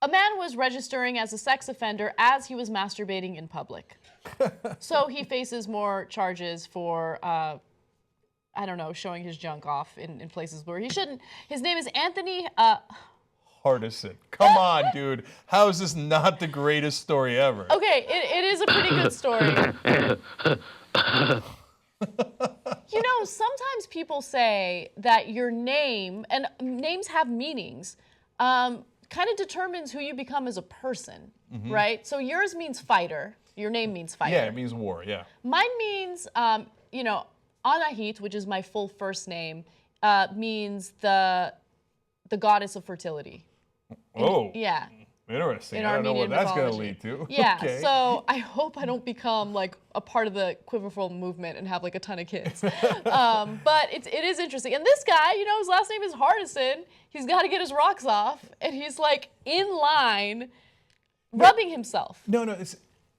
a man was registering as a sex offender as he was masturbating in public. So he faces more charges for, I don't know, showing his junk off in places where he shouldn't. His name is Anthony Hardison. Come on, dude. How is this not the greatest story ever? Okay, it is a pretty good story. You know, sometimes people say that your name, and names have meanings, kind of determines who you become as a person, right? So yours means fighter. Your name means fighter. Yeah, it means war, yeah. Mine means, you know, Anahit, which is my full first name, means the goddess of fertility. Yeah. Interesting. I don't know what that's going to lead to. Yeah, okay. So I hope I don't become like a part of the quiverful movement and have like a ton of kids. But it is interesting. And this guy, you know, his last name is Hardison. He's got to get his rocks off, and he's like in line, rubbing himself. No,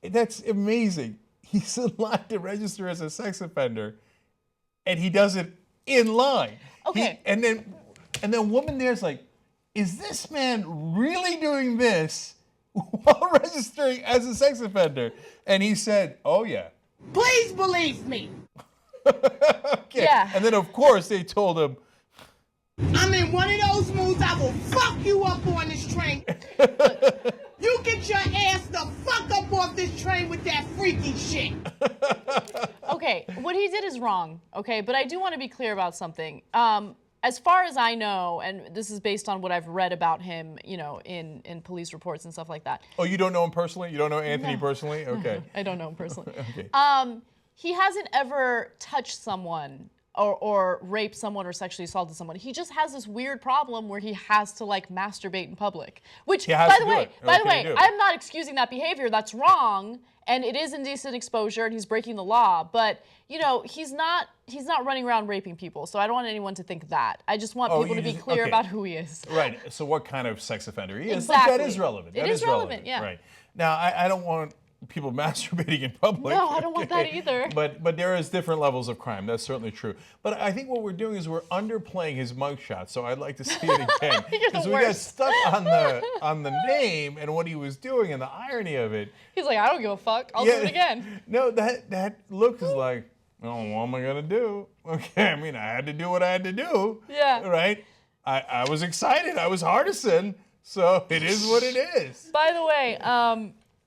that's amazing. He's in line to register as a sex offender, and he does it in line. Okay. And then woman there's like, is this man really doing this while registering as a sex offender? And he said, oh, yeah. Please believe me. Okay. Yeah. And then, of course, they told him, I'm in one of those moods I will fuck you up on this train. You get your ass the fuck up off this train with that freaky shit. Okay, what he did is wrong, okay? But I do want to be clear about something. As far as I know, and this is based on what I've read about him, you know, in police reports and stuff like that. oh, you don't know him personally? You don't know Anthony personally? Okay. I don't know him personally. Okay. He hasn't ever touched someone or raped someone or sexually assaulted someone. He just has this weird problem where he has to like masturbate in public. Which, by the way, I'm not excusing that behavior. That's wrong, and it is indecent exposure, and he's breaking the law. But you know, he's not running around raping people. So I don't want anyone to think that. I just want people to be clear about who he is. Right. So what kind of sex offender he is? Exactly. Like, that is relevant. It is relevant. Yeah. Right. Now, I don't want people masturbating in public. No, I don't want that either. But there is different levels of crime. That's certainly true. But I think what we're doing is we're underplaying his mugshot. So I'd like to see it again because we got stuck on the name and what he was doing and the irony of it. He's like, I don't give a fuck. I'll do it again. No, that look is like, oh, what am I gonna do? Okay, I mean, I had to do what I had to do. Yeah. Right. I was excited. I was Hardison. So it is what it is. By the way,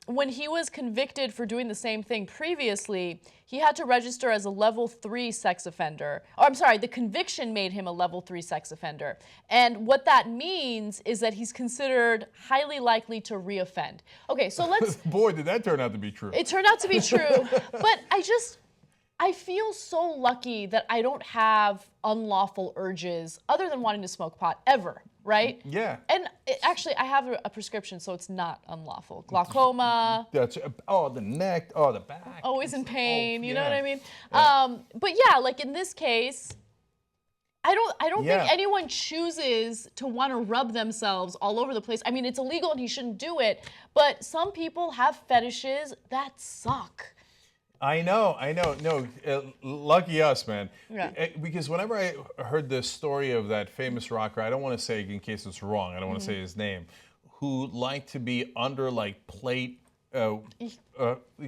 when he was convicted for doing the same thing previously, he had to register as a level 3 sex offender. Oh, I'm sorry, the conviction made him a level 3 sex offender. And what that means is that he's considered highly likely to reoffend. Okay, so let's... Boy, did that turn out to be true. It turned out to be true, but I feel so lucky that I don't have unlawful urges other than wanting to smoke pot ever, right? Yeah. And actually, I have a prescription, so it's not unlawful. Glaucoma. That's the neck, the back. Always in pain, you know what I mean? Yeah. But yeah, like in this case, I don't think anyone chooses to want to rub themselves all over the place. I mean, it's illegal and he shouldn't do it, but some people have fetishes that suck. I know. No, lucky us, man. Yeah. Because whenever I heard this story of that famous rocker, I don't want to say in case it's wrong, I don't want to say his name, who liked to be under like plate,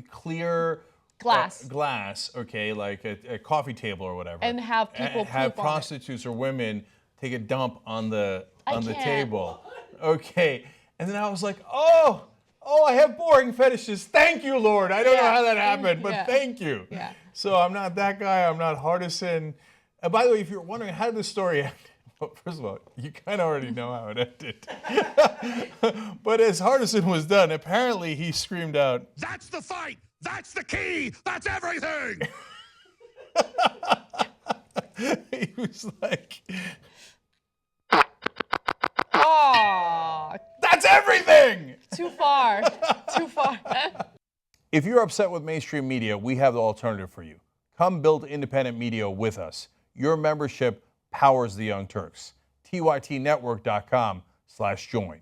clear glass, okay, like a coffee table or whatever, and have people have prostitutes or women take a dump on the table, okay, and then I was like, oh, I have boring fetishes. Thank you, Lord. I don't know how that happened, but thank you. Yeah. So I'm not that guy. I'm not Hardison. By the way, if you're wondering how did the story end, well, first of all, you kind of already know how it ended. But as Hardison was done, apparently he screamed out, "That's the fight! That's the key! That's everything!" He was like, "Oh, that's everything!" Too far. Too far. If you're upset with mainstream media, we have the alternative for you. Come build independent media with us. Your membership powers the Young Turks. tytnetwork.com/join.